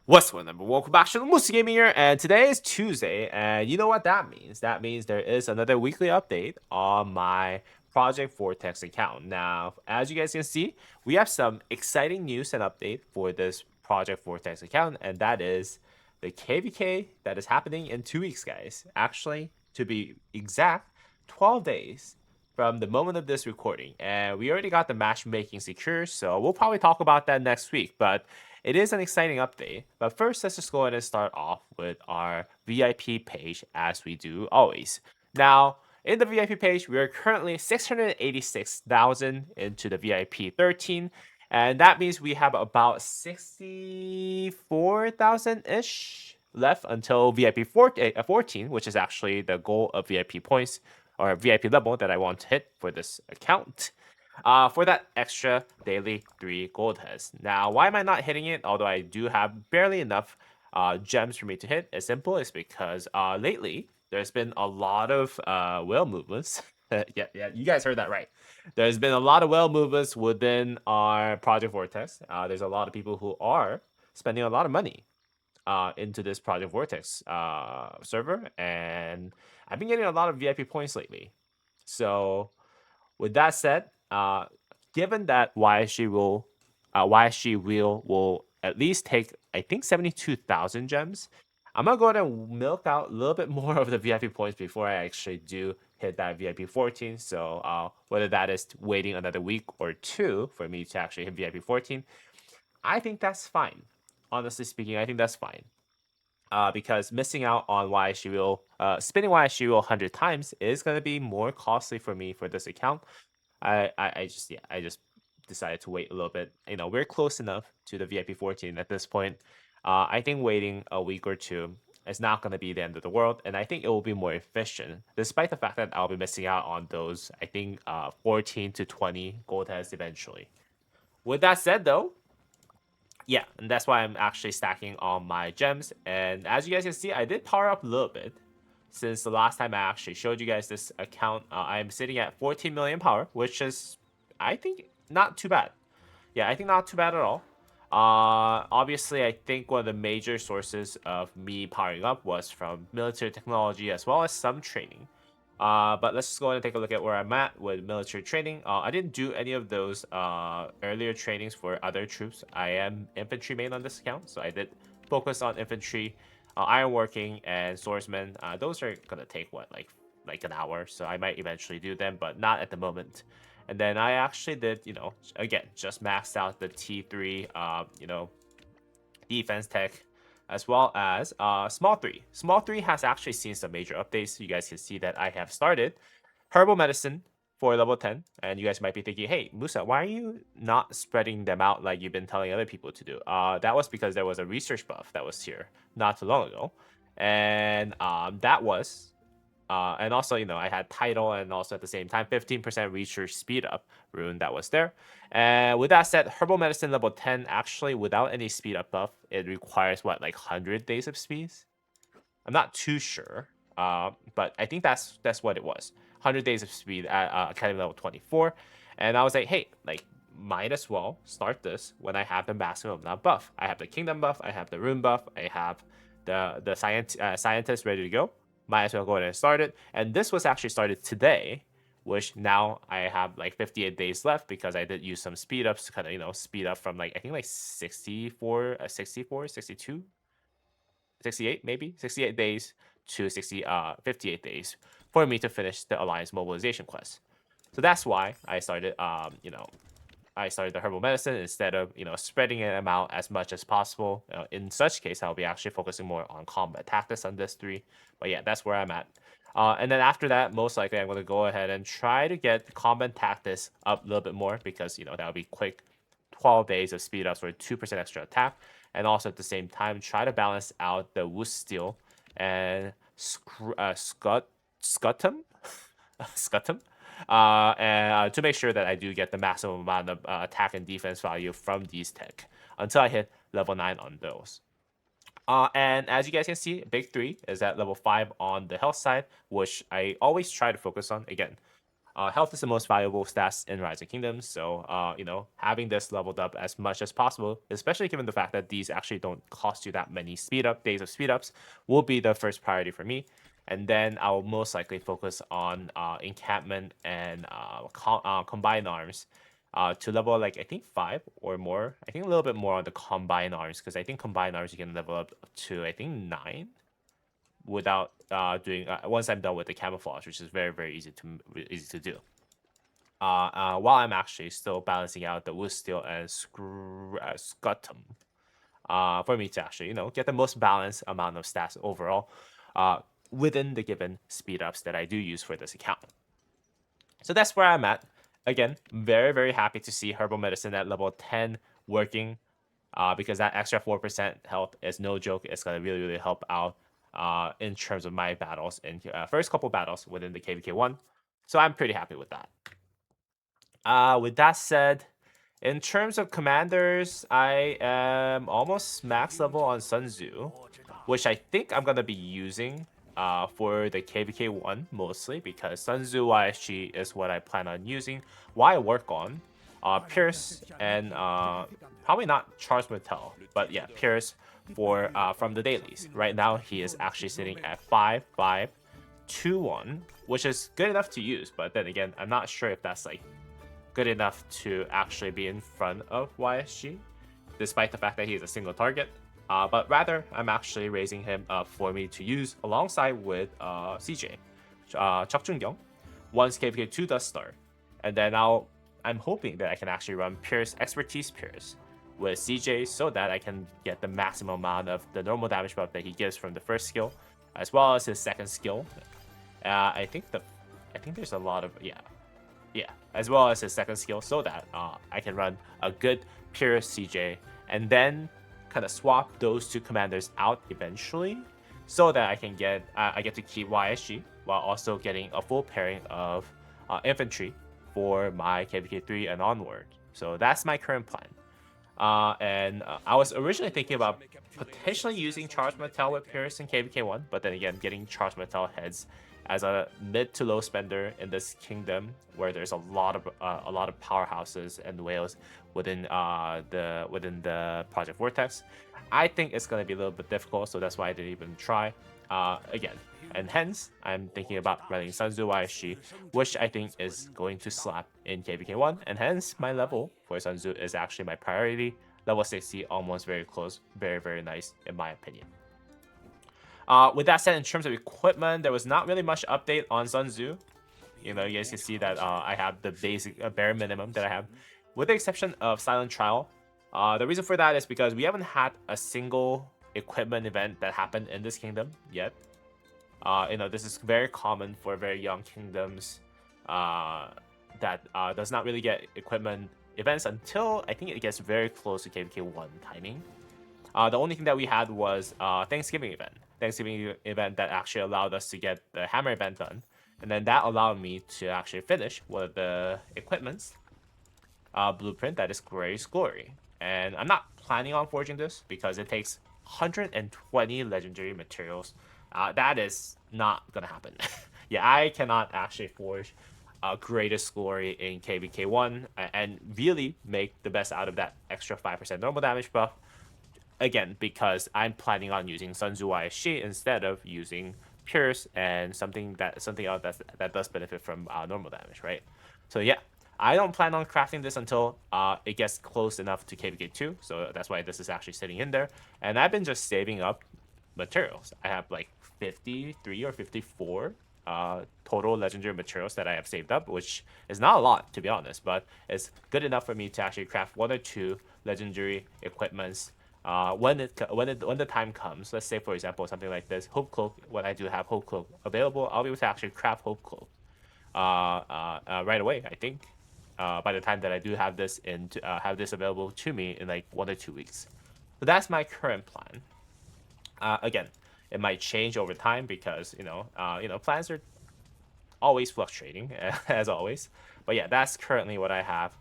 What's going on? Welcome back to the Musi Gaming here, and today is Tuesday, and you know what that means? That means there is another weekly update on my Project Vortex account. Now, as you guys can see, we have some exciting news and update for this Project Vortex account, and that is the KvK that is happening in 2 weeks, guys. Actually, to be exact, 12 days from the moment of this recording, and we already got the matchmaking secure, so we'll probably talk about that next week, but it is an exciting update, but first let's just go ahead and start off with our VIP page as we do always. Now, in the VIP page, we are currently 686,000 into the VIP 13, and that means we have about 64,000-ish left until VIP 14, which is actually the goal of VIP points or VIP level that I want to hit for this account for that extra daily 3 gold heads. Now, why am I not hitting it? Although I do have barely enough gems for me to hit. It's simple. It's because lately there's been a lot of whale movements. Yeah, you guys heard that right. There's been a lot of whale movements within our Project Vortex. There's a lot of people who are spending a lot of money into this Project Vortex server, and I've been getting a lot of VIP points lately. So with that said, given that YSG will at least take I think 72,000 gems, I'm gonna go ahead and milk out a little bit more of the VIP points before I actually do hit that VIP 14. So whether that is waiting another week or two for me to actually hit VIP 14, I think that's fine. Honestly speaking, I think that's fine. Because missing out on spinning YSG wheel 100 times is going to be more costly for me for this account. I just decided to wait a little bit. We're close enough to the VIP 14 at this point. I think waiting a week or two is not going to be the end of the world, and I think it will be more efficient, despite the fact that I'll be missing out on those, I think, 14 to 20 gold heads eventually. With that said, though, yeah, and that's why I'm actually stacking all my gems. And as you guys can see, I did power up a little bit since the last time I actually showed you guys this account. I'm sitting at 14 million power, which is, I think, not too bad. Yeah, I think not too bad at all. Obviously, I think one of the major sources of me powering up was from military technology as well as some training. But let's just go ahead and take a look at where I'm at with military training. I didn't do any of those earlier trainings for other troops. I am infantry main on this account, so I did focus on infantry, ironworking, and swordsmen. Those are gonna take what, like an hour, so I might eventually do them, but not at the moment. And then I actually did, again, just maxed out the T3, defense tech, as well as Small 3. Small 3 has actually seen some major updates. You guys can see that I have started Herbal Medicine for level 10. And you guys might be thinking, hey, Musa, why are you not spreading them out like you've been telling other people to do? That was because there was a research buff that was here not too long ago. And that was and also, I had title and also at the same time 15% research speed up rune that was there. And with that said, herbal medicine level 10 actually without any speed up buff, it requires what, like 100 days of speeds? I'm not too sure, but I think that's what it was. 100 days of speed at academy level 24, and I was like, hey, like might as well start this when I have the maximum amount buff. I have the kingdom buff, I have the rune buff, I have the scientist ready to go. Might as well go ahead and start it. And this was actually started today, which now I have like 58 days left because I did use some speed ups to kind of speed up from like I think like 64, 64, 62, 68 maybe 68 days to 58 days for me to finish the alliance mobilization quest. So that's why I started I started the herbal medicine instead of spreading them out as much as possible. In such case, I'll be actually focusing more on combat tactics on this 3. But yeah, that's where I'm at. And then after that, most likely I'm going to go ahead and try to get combat tactics up a little bit more because that'll be quick 12 days of speed ups for 2% extra attack, and also at the same time try to balance out the Wood Steel and Scuttum, Scuttum, and to make sure that I do get the maximum amount of attack and defense value from these tech until I hit level 9 on those. And as you guys can see, big 3 is at level 5 on the health side, which I always try to focus on. Again, Health is the most valuable stats in Rising Kingdoms, so you know, having this leveled up as much as possible, especially given the fact that these actually don't cost you that many days of speed ups, will be the first priority for me. And then I'll most likely focus on encampment and combined arms to level like I think 5 or more. I think a little bit more on the combined arms because I think combined arms you can level up to I think 9 without doing once I'm done with the camouflage, which is very easy to do. While I'm actually still balancing out the wood steel and scutum, for me to actually, you know, get the most balanced amount of stats overall, within the given speed ups that I do use for this account. So that's where I'm at. Again, very happy to see herbal medicine at level 10 working, because that extra 4% health is no joke. It's gonna really help out in terms of my battles in first couple battles within the KvK 1. So I'm pretty happy with that. With that said, in terms of commanders, I am almost max level on Sun Tzu, which I think I'm gonna be using for the KvK 1 mostly because Sun Tzu YSG is what I plan on using. Why work on Pierce and probably not Charles Mattel, but yeah, Pierce for from the dailies. Right now he is actually sitting at 5-5-2-1, which is good enough to use. But then again, I'm not sure if that's like good enough to actually be in front of YSG, despite the fact that he is a single target. But rather, I'm actually raising him up for me to use alongside with CJ, Chok Jung-kyung, once KvK 2 does start. And then I'm hoping that I can actually run Pierce, Expertise Pierce, with CJ so that I can get the maximum amount of the normal damage buff that he gives from the first skill, as well as his second skill. I think there's a lot of as well as his second skill, so that I can run a good Pierce CJ and then kind of swap those two commanders out eventually, so that I can get I get to keep YSG while also getting a full pairing of infantry for my KvK 3 and onward. So that's my current plan. And I was originally thinking about potentially using Charge Mattel with Pierce in KvK 1, but then again, getting Charge Mattel heads as a mid to low spender in this kingdom where there's a lot of powerhouses and whales within the Project Vortex, I think it's going to be a little bit difficult. So that's why I didn't even try again. And hence, I'm thinking about running Sun Tzu YSG, which I think is going to slap in KvK 1, and hence my level for Sun Tzu is actually my priority. Level 60, almost very close, very nice in my opinion. With that said, in terms of equipment, there was not really much update on Sun Tzu. You know, you guys can see that I have the basic bare minimum that I have, with the exception of Silent Trial. The reason for that is because we haven't had a single equipment event that happened in this kingdom yet. You know, this is very common for very young kingdoms that does not really get equipment events until I think it gets very close to KvK 1 timing. The only thing that we had was Thanksgiving event that actually allowed us to get the hammer event done, and then that allowed me to actually finish one of the equipments blueprint, that is Grace Glory. And I'm not planning on forging this because it takes 120 legendary materials. That is not gonna happen. Yeah, I cannot actually forge Greatest Glory in KvK 1 and really make the best out of that extra 5% normal damage buff. Again, because I'm planning on using Sun Tzu YSG instead of using Pierce and something else that does benefit from normal damage, right? So yeah, I don't plan on crafting this until it gets close enough to KvK 2, so that's why this is actually sitting in there. And I've been just saving up materials. I have like 53 or 54 total legendary materials that I have saved up, which is not a lot to be honest, but it's good enough for me to actually craft 1 or 2 legendary equipments when the time comes. Let's say for example something like this Hope Cloak. When I do have Hope Cloak available, I'll be able to actually craft Hope Cloak right away. I think by the time that I do have this available to me in like 1 or 2 weeks. So that's my current plan. Again, it might change over time because you know plans are always fluctuating as always. But yeah, that's currently what I have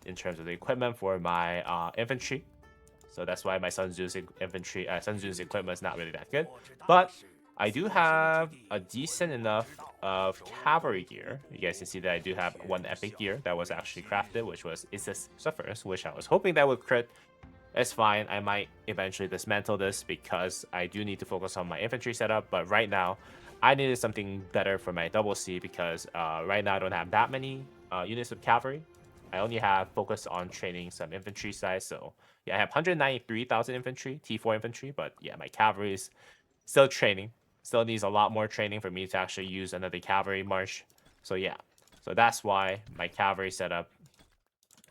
in terms of the equipment for my infantry. So that's why my Sun Tzu's equipment is not really that good. But I do have a decent enough of cavalry gear. You guys can see that I do have one epic gear that was actually crafted, which was Isis Suffers, which I was hoping that would crit. It's fine. I might eventually dismantle this because I do need to focus on my infantry setup. But right now, I needed something better for my double C because right now I don't have that many units of cavalry. I only have focus on training some infantry size. So yeah, I have 193,000 infantry, T4 infantry. But yeah, my cavalry is still training. Still needs a lot more training for me to actually use another cavalry march. So yeah, so that's why my cavalry setup,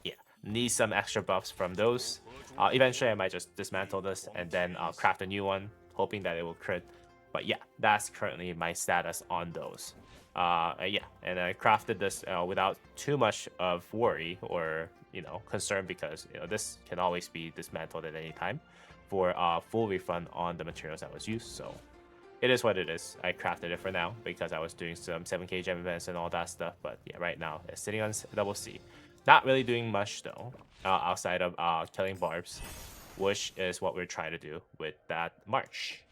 yeah, needs some extra buffs from those. Eventually, I might just dismantle this and then craft a new one, hoping that it will crit. But yeah, that's currently my status on those. Yeah, and I crafted this without too much of worry or concern because this can always be dismantled at any time for full refund on the materials that was used. So it is what it is. I crafted it for now because I was doing some 7k gem events and all that stuff. But yeah, right now it's sitting on double C. Not really doing much though, outside of killing barbs, which is what we're trying to do with that march.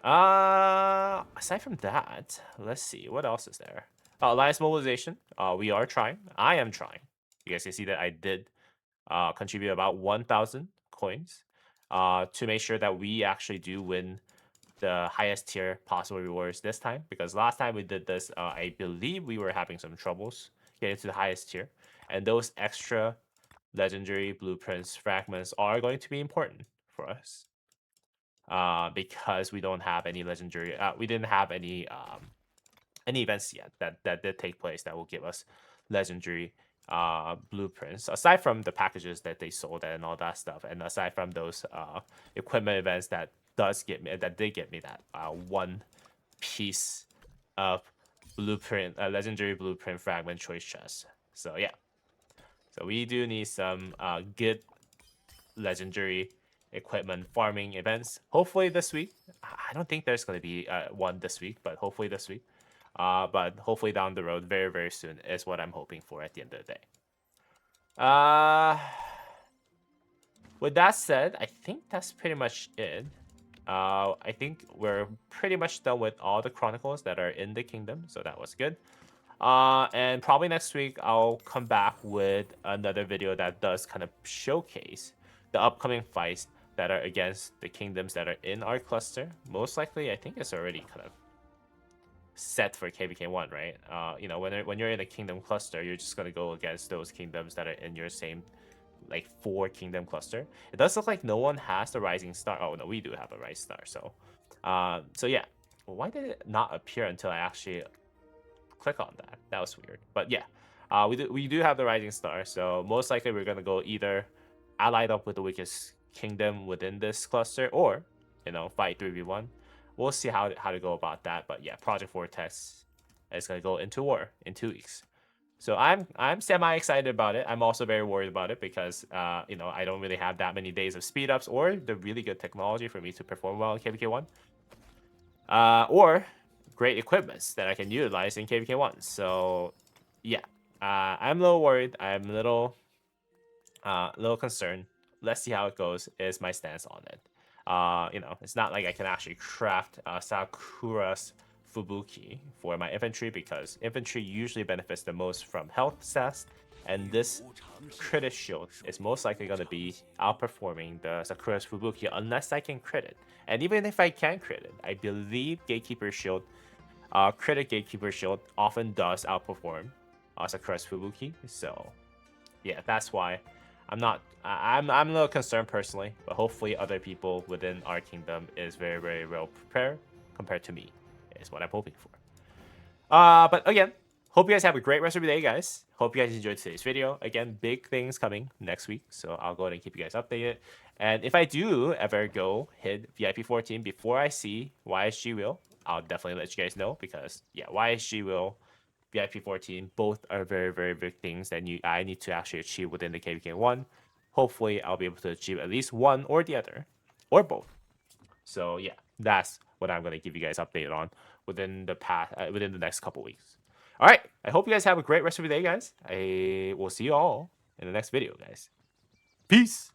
Aside from that, let's see what else is there. Alliance mobilization. We are trying. I am trying. You guys can see that I did contribute about 1,000 coins to make sure that we actually do win the highest tier possible rewards this time, because last time we did this, I believe we were having some troubles getting to the highest tier, and those extra legendary blueprints fragments are going to be important for us because we don't have any legendary we didn't have any events yet that did take place that will give us legendary blueprints, aside from the packages that they sold and all that stuff, and aside from those equipment events that did get me that one piece of blueprint, legendary blueprint fragment choice chest. So yeah, so we do need some good legendary equipment farming events, hopefully this week. I don't think there's going to be one this week, but hopefully this week. But hopefully down the road, very, very soon, is what I'm hoping for at the end of the day. With that said, I think that's pretty much it. I think we're pretty much done with all the chronicles that are in the kingdom, so that was good. And probably next week, I'll come back with another video that does kind of showcase the upcoming fights that are against the kingdoms that are in our cluster. Most likely, I think it's already kind of set for KvK 1, right? When you're in a kingdom cluster, you're just gonna go against those kingdoms that are in your same like 4 kingdom cluster. It does look like no one has the rising star. Oh no, we do have a rising star. So yeah. Well, why did it not appear until I actually click on that? That was weird. But yeah, we do have the rising star. So most likely we're gonna go either allied up with the weakest kingdom within this cluster, or fight 3v1. We'll see how to go about that. But yeah, Project Vortex is gonna go into war in 2 weeks. So I'm semi excited about it. I'm also very worried about it because I don't really have that many days of speed ups or the really good technology for me to perform well in KvK 1. Or great equipments that I can utilize in KvK 1. So yeah, I'm a little worried. I'm a little concerned. Let's see how it goes. Is my stance on it. It's not like I can actually craft Sakura's Fubuki for my infantry, because infantry usually benefits the most from health stats, and this crit shield is most likely going to be outperforming the Sakura's Fubuki unless I can crit it. And even if I can crit it, I believe Gatekeeper Shield, crit Gatekeeper Shield often does outperform Sakura's Fubuki. So yeah, that's why I'm a little concerned personally, but hopefully other people within our kingdom is very, very well prepared compared to me, is what I'm hoping for. But again, hope you guys have a great rest of your day, guys. Hope you guys enjoyed today's video. Again, big things coming next week, so I'll go ahead and keep you guys updated. And if I do ever go hit VIP 14 before I see YSG Wheel, I'll definitely let you guys know, because yeah, YSG Wheel, VIP 14, both are very, very big things that I need to actually achieve within the KvK 1. Hopefully, I'll be able to achieve at least one or the other, or both. So yeah, that's what I'm gonna give you guys updated on within the next couple weeks. All right, I hope you guys have a great rest of your day, guys. I will see you all in the next video, guys. Peace.